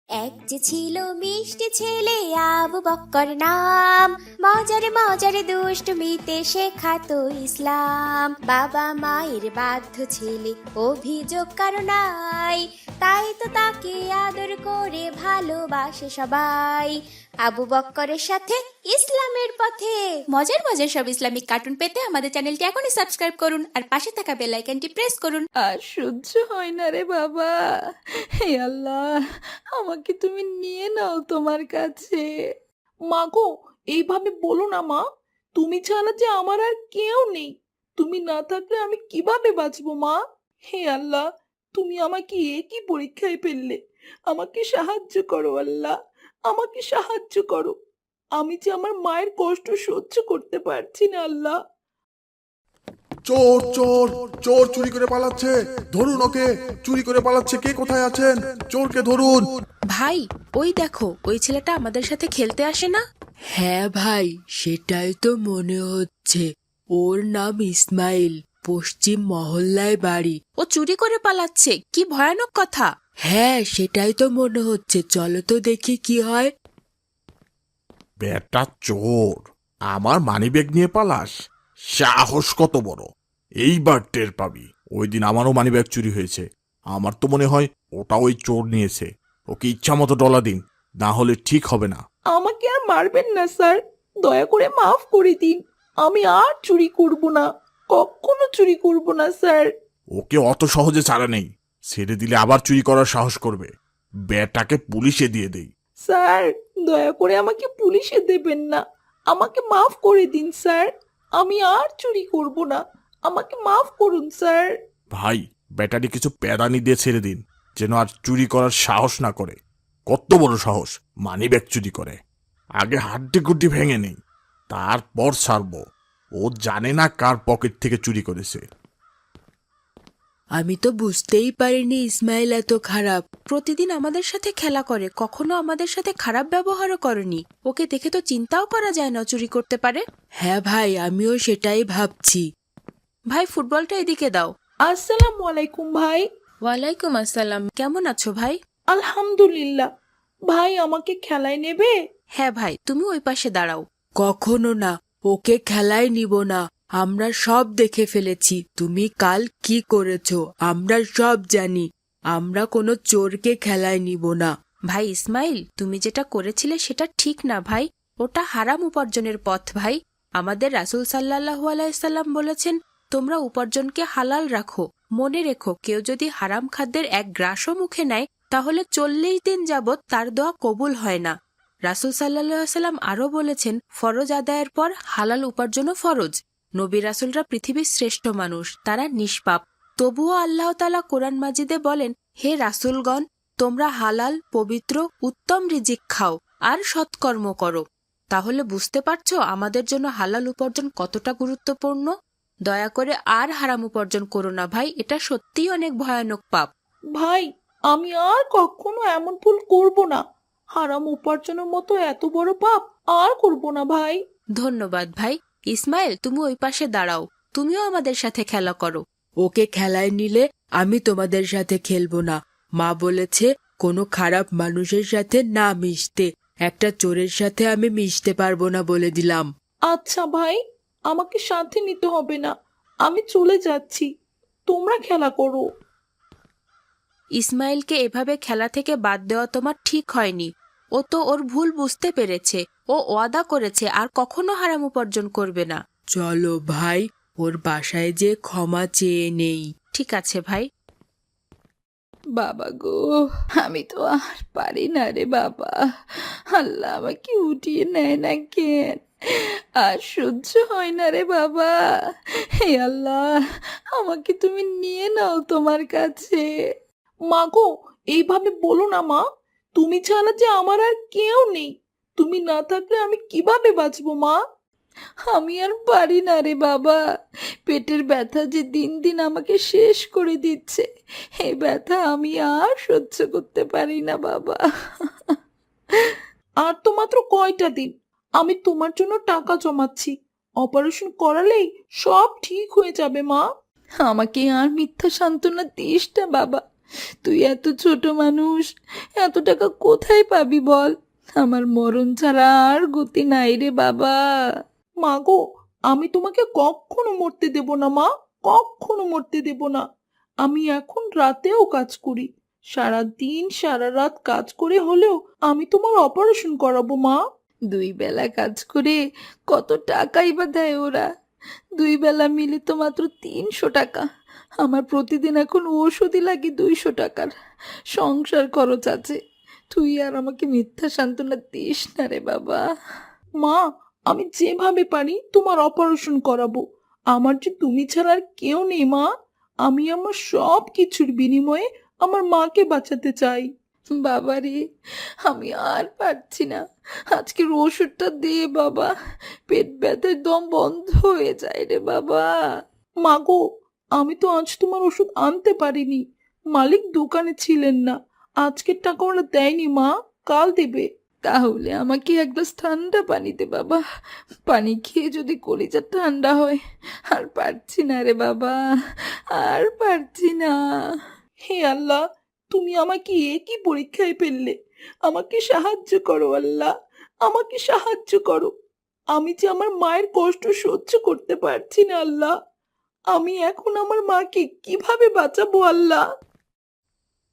এক যে ছিল মিষ্টি ছেলে আবু বক্কর নাম, মজারে মজারে দুষ্টমিতে শেখাতো ইসলাম। বাবা মায়ের বাধ্য ছেলে, অভিযোগ কারো নাই, তাই তো তাকে আদর করে ভালোবাসে সবাই। আবু বক্করের সাথে ইসলামের পথে মজার মজার সব ইসলামিক কার্টুন পেতে আমাদের চ্যানেলটি এখনই সাবস্ক্রাইব করুন আর পাশে থাকা বেল আইকনটি প্রেস করুন। আর সহ্য হয় না রে বাবা। হে আল্লাহ, আমাকে তুমি নিয়ে নাও তোমার কাছে। মা গো, এইভাবে বলো না মা। তুমি ছাড়া যে আমার আর কেউ নেই। তুমি না থাকলে আমি কিভাবে বাঁচবো মা? হে আল্লাহ, তুমি আমাকে একই পরীক্ষায় ফেললে। আমাকে সাহায্য করো আল্লাহ, আমাকে সাহায্য করো। আমি যে আমার মায়ের কষ্ট সহ্য করতে পারছি না আল্লাহ। চোর চোর চোর চুরি করে পালাচ্ছে, ধরুন ওকে। চুরি করে পালাচ্ছে, কে কোথায় আছেন? চোরকে ধরুন। ভাই, ওই দেখো, ওই ছেলেটা আমাদের সাথে খেলতে আসে না? হ্যাঁ ভাই, সেটাই তো মনে হচ্ছে। ওর নাম ইসমাইল, পশ্চিম মহল্লায় বাড়ি। ও চুরি করে পালাচ্ছে, কি ভয়ানক কথা! হ্যাঁ, সেটাই তো মনে হচ্ছে। চলো তো দেখি কি হয়। বেটা চোর, আমার মানিব্যাগ নিয়ে পালাস? সাহস কত বড়! এইবার টের পাবি। ওই দিন আমারও মানিব্যাগ চুরি হয়েছে। আমার তো মনে হয় ওটা ওই চোর নিয়েছে। ওকে ইচ্ছা মতো ডলা দিন, না হলে ঠিক হবে না। আমাকে আর মারবেন না স্যার, দয়া করে মাফ করে দিন। আমি আর চুরি করব না, কখনো চুরি করব না স্যার। ওকে অত সহজে ছাড়া নেই। ছেড়ে দিলে আবার চুরি করার সাহস করবে। বেটাকে পুলিশে দিয়ে দেই। স্যার, দয়া করে আমাকে পুলিশে দেবেন না, আমাকে মাফ করে দিন স্যার। আমি আর চুরি করব না, আমাকে মাফ করুন স্যার। ভাই, ব্যাটারি কিছু প্যাদানি দিয়ে ছেড়ে দিন, যেন আর চুরি করার সাহস না করে। কত বড় সাহস, মানিব্যাগ চুরি করে! আগে হাড্ডি গুড্ডি ভেঙে নেই, তারপর ছাড়বো। ও জানে না কার পকেট থেকে চুরি করেছে। আমি তো বুঝতেই পারিনি ইসমাইল এত খারাপ। প্রতিদিন আমাদের সাথে খেলা করে, কখনো আমাদের সাথে খারাপ ব্যবহারও করেনি। ওকে দেখে তো চিন্তাও করা যায় না চুরি করতে পারে। হ্যাঁ ভাই, আমিও সেটাই ভাবছি। ভাই, ফুটবলটা এদিকে দাও। আসসালামু আলাইকুম ভাই। ওয়ালাইকুম আসসালাম। কেমন আছো ভাই? আলহামদুলিল্লাহ। ভাই, আমাকে খেলায় নেবে? হ্যাঁ ভাই, তুমি ওই পাশে দাঁড়াও। কখনো না, ওকে খেলায় নিব না। আমরা সব দেখে ফেলেছি তুমি কাল কি করেছো, আমরা সব জানি। আমরা কোনো চোরকে খেলায় নিব না। ভাই ইসমাইল, তুমি যেটা করেছিলে সেটা ঠিক না ভাই। ওটা হারাম উপার্জনের পথ ভাই। আমাদের রাসূল সাল্লাল্লাহু আলাইহি সাল্লাম বলেছেন, তোমরা উপার্জনকে হালাল রাখো। মনে রেখো, কেউ যদি হারাম খাদ্যের এক গ্রাসও মুখে নেয়, তাহলে 40 দিন যাবৎ তার দোয়া কবুল হয় না। রাসূল সাল্লাল্লাহু আলাইহি সাল্লাম আরও বলেছেন, ফরজ আদায়ের পর হালাল উপার্জনও ফরজ। নবী রাসূলরা পৃথিবীর শ্রেষ্ঠ মানুষ, তারা নিষ্পাপ। তবুও আল্লাহ তাআলা কোরআন মাজিদে বলেন, হে রাসূলগণ, তোমরা হালাল, পবিত্র, উত্তম রিজিক খাও আর সৎকর্ম করো। তাহলে বুঝতে পারছো আমাদের জন্য হালাল উপার্জন কতটা গুরুত্বপূর্ণ। দয়া করে আর হারাম উপার্জন করো না ভাই, এটা সত্যিই অনেক ভয়ানক পাপ। ভাই, আমি আর কখনো এমন ভুল করব না। হারাম উপার্জনের মতো এত বড় পাপ আর করব না ভাই। ধন্যবাদ ভাই। ইসমাইল, তুমি ওই পাশে দাঁড়াও, তুমিও আমাদের সাথে খেলা করো। ওকে খেলায় নিলে আমি তোমাদের সাথে খেলবো না। মা বলেছে কোনো খারাপ মানুষের সাথে না মিশতে। একটা চোরের সাথে আমি মিশতে পারবো না বলে দিলাম। আচ্ছা ভাই, আমাকে সাথে নিতে হবে না, আমি চলে যাচ্ছি। তোমরা খেলা করো। ইসমাইলকে এভাবে খেলা থেকে বাদ দেওয়া তোমার ঠিক হয়নি। ও তো ওর ভুল বুঝতে পেরেছে। ও ওয়াদা করেছে আর কখনো হারাম উপার্জন করবে না। চলো ভাই, ওর বাসায় যে ক্ষমা চেয়ে নেই। ঠিক আছে ভাই। বাবা গো, আমি তো আর পারি না রে বাবা। আল্লাহ আমাকে উঠিয়ে নেয় না কেন? আর সহ্য হয় না রে বাবা। হে আল্লাহ, আমাকে তুমি নিয়ে নাও তোমার কাছে। মা গো, এইভাবে বলো না মা। তুমি ছাড়া যে আমার আর কেউ নেই। তুমি না থাকলে আমি কিভাবে বাঁচবো মা? আমি আর পারি না রে বাবা। পেটের ব্যথা যে দিন দিন আমাকে শেষ করে দিচ্ছে। এই ব্যথা আমি আর সহ্য করতে পারি না বাবা। আর তো মাত্র কয়টা দিন। আমি তোমার জন্য টাকা জমাচ্ছি। অপারেশন করালেই সব ঠিক হয়ে যাবে মা। আমাকে আর মিথ্যা সান্ত্বনা দিস না বাবা। তুই এত ছোট মানুষ, এত টাকা কোথায় পাবি বল? আমার মরণ ছাড়া আর গতি নাই রে বাবা। মা গো, আমি তোমাকে কখনো মরতে দেব না মা, কখনো মরতে দেব না। আমি এখন রাতেও কাজ করি, সারা দিন সারা রাত কাজ করে হলেও আমি তোমার অপারেশন করাবো মা। 2 বেলা কাজ করে কত টাকাই বা দেয় ওরা? 2 বেলা মিলে তো মাত্র 300 টাকা। আমার প্রতিদিন এখন ওষুধই লাগে 200 টাকার, সংসার খরচ আছে। তুই আর আমাকে মিথ্যা সান্ত্বনা দিস না রে বাবা। মা, আমি যেভাবে পারি তোমার অপারেশন করাবো। আমার যে তুমি ছাড়া আর কেউ নেই মা। আমি আমার সব কিছুর বিনিময়ে আমার মাকে বাঁচাতে চাই। বাবারে, আমি আর পারছি না। আজকের ওষুধটা দে বাবা, পেট ব্যথার দম বন্ধ হয়ে যায় রে বাবা। মা গো, আমি তো আজ তোমার ওষুধ আনতে পারিনি, মালিক দোকানে ছিলেন না। আজকের টাকা ওরা দেয়নি মা, কাল দেবে। তাহলে আমাকে এক গ্লাস ঠান্ডা পানি দে বাবা। পানি খেয়ে যদি কলিজা ঠান্ডা হয়। আর পারছি না রে বাবা, আর পারছি না। হে আল্লাহ, তুমি আমাকে একই পরীক্ষায় ফেললে। আমাকে সাহায্য করো আল্লাহ, আমাকে সাহায্য করো। আমি যে আমার মায়ের কষ্ট সহ্য করতে পারছি না আল্লাহ। আমি এখন আমার মাকে কিভাবে বাঁচাবো আল্লাহ?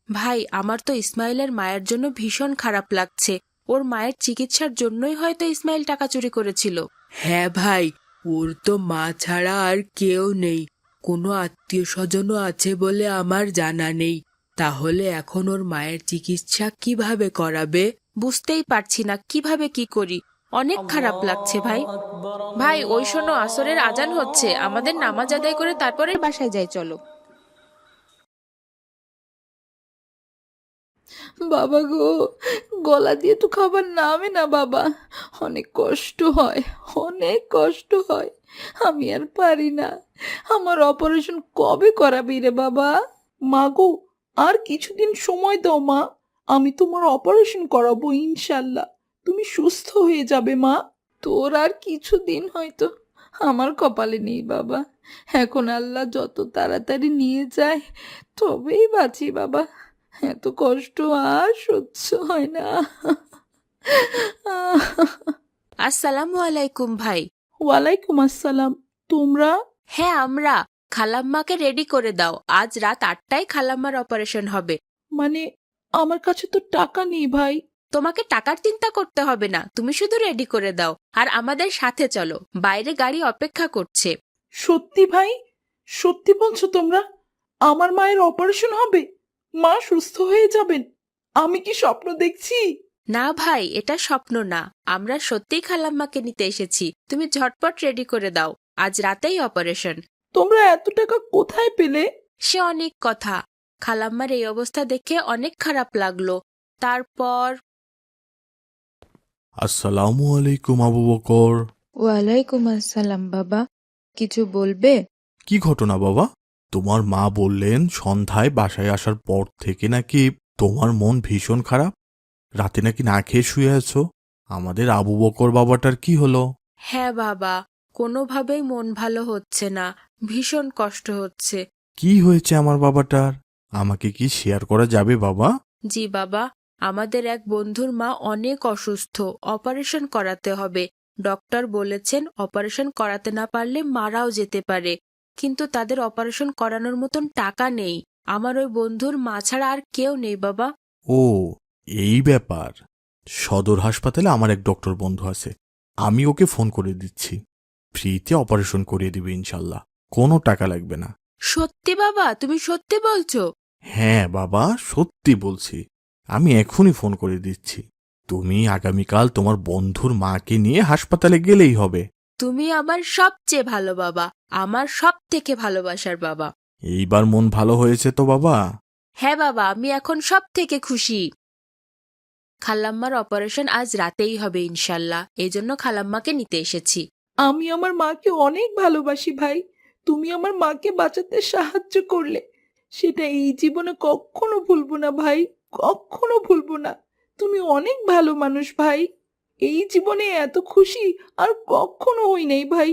ভাই, আমার তো ইসমাইলের মায়ের জন্য ভীষণ খারাপ লাগছে। ওর মায়ের চিকিৎসার জন্যই হয়তো ইসমাইল টাকা চুরি করেছিল। হ্যাঁ ভাই, ওর তো মা ছাড়া আর কেউ নেই, কোনো আত্মীয় স্বজনও আছে বলে আমার জানা নেই। তাহলে এখন ওর মায়ের চিকিৎসা কিভাবে করাবে? বুঝতেই পারছি না কিভাবে কি করি। অনেক খারাপ লাগছে ভাই। ভাই, ওই শোনো, আসরের আজান হচ্ছে, আমাদের নামাজ আদায় করে তারপরে বাসায় যাই, চলো। বাবা গো, গলা দিয়ে তো খাবার নামে না বাবা। অনেক কষ্ট হয়, অনেক কষ্ট হয়। আমি আর পারি না। আমার অপারেশন কবে করাবি রে বাবা? মা গো, আর কিছুদিন সময় দাও মা, আমি তোমার অপারেশন করাবো ইনশাল্লাহ। তুমি সুস্থ হয়ে যাবে মা। তোর আর কিছুদিন হয়তো আমার কপালে নেই বাবা। এখন আল্লাহ যত তাড়াতাড়ি নিয়ে যায় তবেই বাঁচি বাবা। এত কষ্ট আর সহ্য হয় না। আসসালামু আলাইকুম ভাই। ওয়ালাইকুম আসসালাম। তোমরা? হ্যাঁ, আমরা। খালাম্মাকে রেডি করে দাও, আজ রাত 8টায় খালাম্মার অপারেশন হবে। মানে আমার কাছে তো টাকা নেই ভাই। তোমাকে টাকার চিন্তা করতে হবে না, তুমি শুধু রেডি করে দাও আর আমাদের সাথে চলো, বাইরে গাড়ি অপেক্ষা করছে। সত্যি ভাই? সত্যি বলছো তোমরা? আমার মায়ের অপারেশন হবে? মা সুস্থ হয়ে যাবেন? আমি কি স্বপ্ন দেখছি? না ভাই, এটা স্বপ্ন না, আমরা সত্যিই খালাম্মাকে নিতে এসেছি। তুমি ঝটপট রেডি করে দাও, আজ রাতেই অপারেশন। তোমরা এত টাকা কোথায় পেলে? সে অনেক কথা। খালাম্মার এই অবস্থা দেখে অনেক খারাপ লাগলো। তারপর আসসালামু আলাইকুম আবু বকর। ওয়ালাইকুম আসসালাম বাবা, কিছু বলবে? কি ঘটনা বাবা? তোমার মা বললেন সন্ধ্যায় বাসায় আসার পর থেকে নাকি তোমার মন ভীষণ খারাপ, রাতে নাকি না খেয়ে শুয়ে আছো। আমাদের আবু বকর বাবাটার কি হলো? হ্যাঁ বাবা, কোনোভাবেই মন ভালো হচ্ছে না, ভীষণ কষ্ট হচ্ছে। কি হয়েছে আমার বাবাটার? আমাকে কি শেয়ার করা যাবে বাবা? জি বাবা, আমাদের এক বন্ধুর মা অনেক অসুস্থ, অপারেশন করাতে হবে। ডক্টর বলেছেন অপারেশন করাতে না পারলে মারাও যেতে পারে, কিন্তু তাদের অপারেশন করানোর মতন টাকা নেই। আমার ওই বন্ধুর মা ছাড়া আর কেউ নেই বাবা। ও, এই ব্যাপার। সদর হাসপাতালে আমার এক ডক্টর বন্ধু আছে, আমি ওকে ফোন করে দিচ্ছি। ফ্রিতে অপারেশন করিয়ে দিবে ইনশাল্লাহ, কোনো টাকা লাগবে না। সত্যি বাবা? তুমি সত্যি বলছো? হ্যাঁ বাবা, সত্যি বলছি। আমি এখনই ফোন করে দিচ্ছি। তুমি আগামীকাল তোমার বন্ধুর মাকে নিয়ে হাসপাতালে গেলেই হবে। তুমি আমার সবচেয়ে ভালো বাবা, আমার সব থেকে ভালোবাসার বাবা। এইবার মন ভালো হয়েছে তো বাবা? হ্যাঁ বাবা, আমি এখন সব থেকে খুশি। খালাম্মার অপারেশন আজ রাতেই হবে ইনশাল্লাহ, এজন্য খালাম্মাকে নিতে এসেছি। আমি আমার মাকে অনেক ভালোবাসি ভাই। তুমি আমার মাকে বাঁচাতে সাহায্য করলে, সেটা এই জীবনে কখনো ভুলবো না ভাই, কখনো ভুলবো না। তুমি অনেক ভালো মানুষ ভাই। এই জীবনে এত খুশি আর কখনো হই নাই ভাই।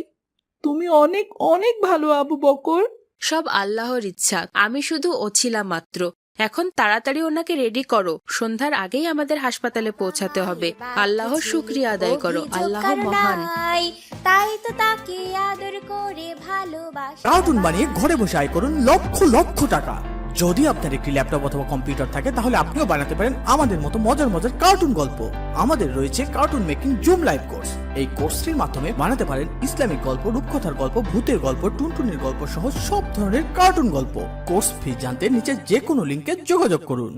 তুমি অনেক অনেক ভালো আবু বকর। সব আল্লাহর ইচ্ছা, আমি শুধু ওছিলা মাত্র। এখন তাড়াতাড়ি ওনাকে রেডি করো, সন্ধ্যার আগেই আমাদের হাসপাতালে পৌঁছাতে হবে। আল্লাহর শুকরিয়া আদায় করো, অভিযোগ আল্লাহ কারো মহান। নাই, তাই তো তাকে আদর করে ভালোবাসা। কার্টুন বানিয়ে ঘরে বসে আয় করুন লক্ষ লক্ষ টাকা। যদি আপনার একটি ল্যাপটপ অথবা কম্পিউটার থাকে তাহলে আপনিও বানাতে পারেন আমাদের মতো মজার মজার কার্টুন গল্প। আমাদের রয়েছে cartoon making zoom live course. এই কোর্সটির মাধ্যমে বানাতে পারেন ইসলামিক গল্প, রূপকথার গল্প, ভূতের গল্প, টুনটুনির গল্প সহ সব ধরনের কার্টুন গল্প। কোর্স ফি জানতে নিচে যে কোনো লিংকে যোগাযোগ করুন।